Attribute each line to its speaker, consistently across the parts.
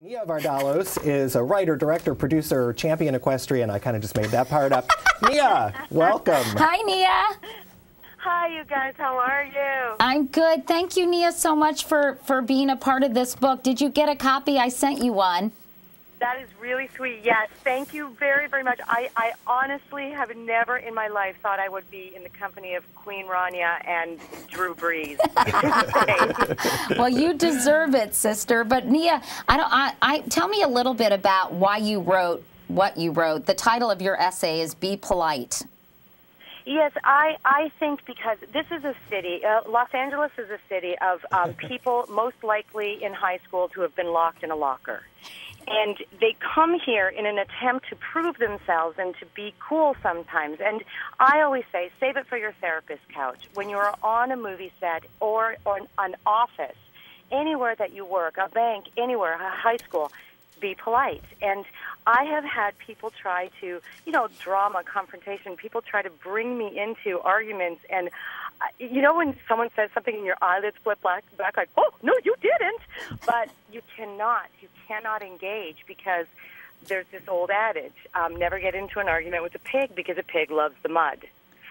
Speaker 1: Nia Vardalos is a writer, director, producer, champion equestrian. I kind of just made that part up. Nia, welcome.
Speaker 2: Hi, Nia.
Speaker 3: Hi, you guys. How are you?
Speaker 2: I'm good. Thank you, Nia, so much for being a part of this book. Did you get a copy? I sent you one.
Speaker 3: That is really sweet. Yes, thank you very, very much. I honestly have never in my life thought I would be in the company of Queen Rania and Drew Brees.
Speaker 2: Well, you deserve it, sister. But Nia, tell me a little bit about why you wrote what you wrote. The title of your essay is "Be Polite."
Speaker 3: Yes, I think because this is a city, Los Angeles is a city of people most likely in high school who have been locked in a locker. And they come here in an attempt to prove themselves and to be cool sometimes. And I always say, save it for your therapist couch. When you're on a movie set or an office, anywhere that you work, a bank, anywhere, a high school, be polite. And I have had people try to, drama, confrontation, people try to bring me into arguments. And, when someone says something and your eyelids flip back like, oh, no, you didn't. But you cannot engage because there's this old adage, never get into an argument with a pig because a pig loves the mud.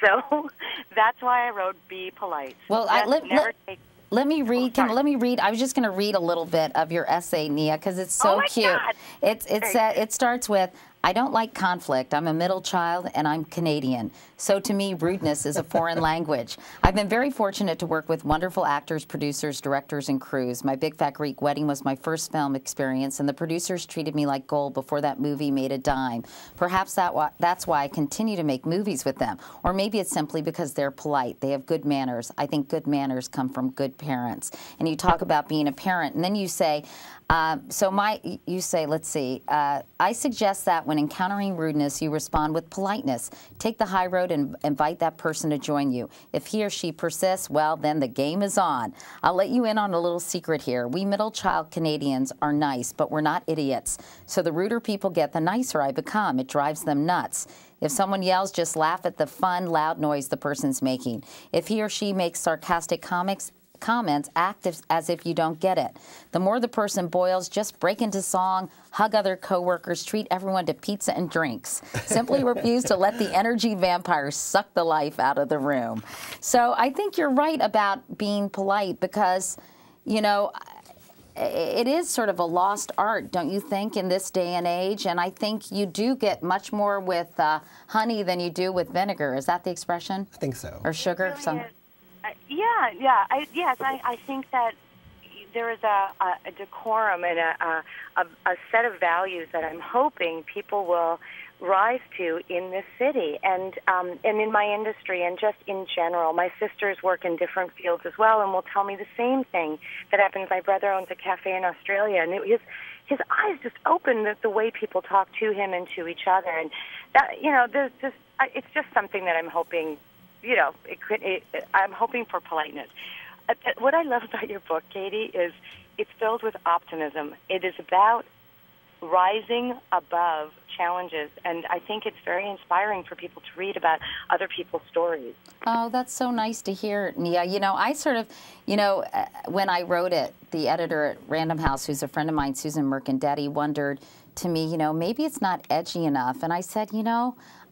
Speaker 3: So that's why I wrote Be Polite.
Speaker 2: Well, let me read. Let me read. I was just going to read a little bit of your essay, Nia, because it's so cute.
Speaker 3: God.
Speaker 2: It starts with, I don't like conflict. I'm a middle child, and I'm Canadian. So to me, rudeness is a foreign language. I've been very fortunate to work with wonderful actors, producers, directors, and crews. My Big Fat Greek Wedding was my first film experience, and the producers treated me like gold before that movie made a dime. Perhaps that's why I continue to make movies with them. Or maybe it's simply because they're polite. They have good manners. I think good manners come from good parents. And you talk about being a parent, and then you say, let's see, I suggest that when encountering rudeness, you respond with politeness. Take the high road and invite that person to join you. If he or she persists, well, then the game is on. I'll let you in on a little secret here. We middle-child Canadians are nice, but we're not idiots. So the ruder people get, the nicer I become. It drives them nuts. If someone yells, just laugh at the fun, loud noise the person's making. If he or she makes sarcastic comments, act as if you don't get it. The more the person boils, just break into song, hug other coworkers, treat everyone to pizza and drinks. Simply refuse to let the energy vampires suck the life out of the room. So I think you're right about being polite because, it is sort of a lost art, don't you think, in this day and age? And I think you do get much more with honey than you do with vinegar. Is that the expression?
Speaker 1: I think so.
Speaker 2: Or sugar?
Speaker 3: It really is. I think that there is a decorum and a set of values that I'm hoping people will rise to in this city and in my industry and just in general. My sisters work in different fields as well and will tell me the same thing that happens. My brother owns a cafe in Australia, and his eyes just open the way people talk to him and to each other. And that, it's just something that I'm hoping. I'm hoping for politeness. What I love about your book, Katie, is it's filled with optimism. It is about rising above challenges, and I think it's very inspiring for people to read about other people's stories.
Speaker 2: Oh, that's so nice to hear, Nia. I sort of, when I wrote it, the editor at Random House, who's a friend of mine, Susan Mercandetti, wondered to me, maybe it's not edgy enough. And I said,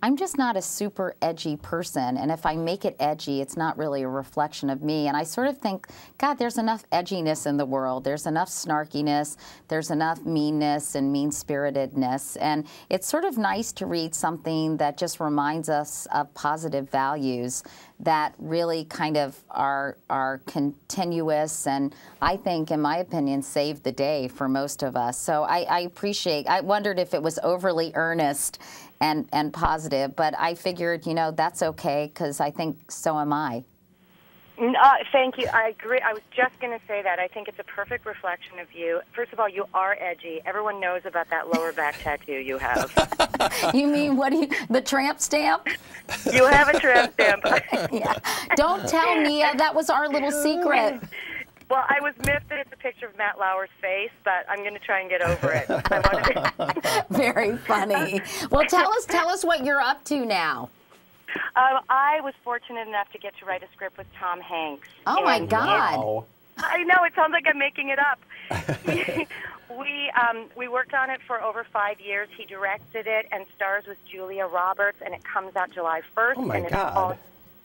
Speaker 2: I'm just not a super edgy person, and if I make it edgy, it's not really a reflection of me. And I sort of think, God, there's enough edginess in the world. There's enough snarkiness. There's enough meanness and mean-spiritedness. And it's sort of nice to read something that just reminds us of positive values that really kind of are continuous and I think, in my opinion, save the day for most of us. So I wondered if it was overly earnest and positive, but I figured, that's okay because I think so am I.
Speaker 3: Thank you. I agree. I was just going to say that. I think it's a perfect reflection of you. First of all, you are edgy. Everyone knows about that lower back tattoo you have.
Speaker 2: You mean the tramp stamp?
Speaker 3: You have a tramp stamp.
Speaker 2: Yeah. Don't tell Nia. That was our little secret.
Speaker 3: Well, I was miffed that it's a picture of Matt Lauer's face, but I'm going to try and get over it.
Speaker 2: Very funny. Well, tell us what you're up to now.
Speaker 3: I was fortunate enough to get to write a script with Tom Hanks.
Speaker 2: Oh, my God.
Speaker 1: Wow.
Speaker 3: I know, it sounds like I'm making it up. We worked on it for over 5 years. He directed it and stars with Julia Roberts, and it comes out July 1st.
Speaker 1: Oh, my
Speaker 3: and
Speaker 1: God.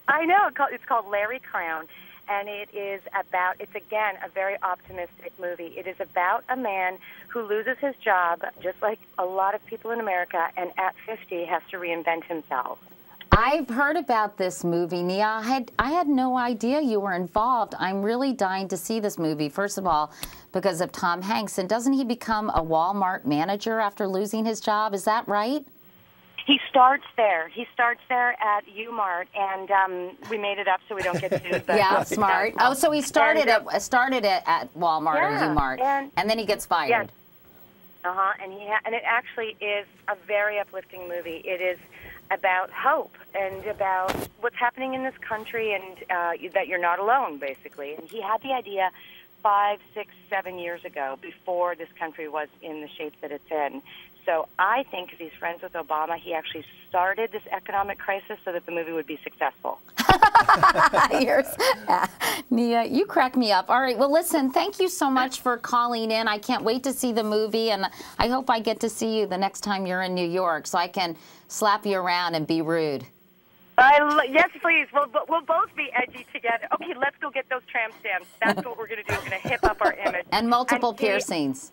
Speaker 3: I know. It's called Larry Crown, and it's again, a very optimistic movie. It is about a man who loses his job, just like a lot of people in America, and at 50 has to reinvent himself.
Speaker 2: I've heard about this movie, Nia. I had no idea you were involved. I'm really dying to see this movie, first of all, because of Tom Hanks. And doesn't he become a Walmart manager after losing his job? Is that right?
Speaker 3: He starts there. He starts there at U-Mart, and we made it up so we don't get sued.
Speaker 2: Yeah, smart. Oh, so he started at Walmart or U-Mart, and then he gets fired.
Speaker 3: Yes. And it actually is a very uplifting movie. It is about hope and about what's happening in this country, and that you're not alone, basically. And he had the idea 5, 6, 7 years ago, before this country was in the shape that it's in. So I think if he's friends with Obama, he actually started this economic crisis so that the movie would be successful.
Speaker 2: Nia, you crack me up. All right, well, listen, thank you so much for calling in. I can't wait to see the movie, and I hope I get to see you the next time you're in New York so I can slap you around and be rude.
Speaker 3: Yes, please. We'll both be edgy together. Okay, let's go get those tramp stamps. That's what we're going to do. We're going to hip up our image.
Speaker 2: And multiple piercings.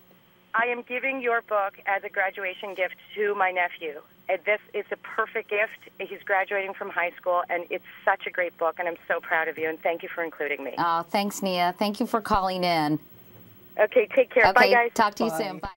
Speaker 3: I am giving your book as a graduation gift to my nephew. It's a perfect gift. He's graduating from high school, and it's such a great book, and I'm so proud of you, and thank you for including me.
Speaker 2: Oh, thanks, Nia. Thank you for calling in.
Speaker 3: Okay, take care.
Speaker 2: Okay,
Speaker 3: bye, guys.
Speaker 2: Talk to you soon. Bye.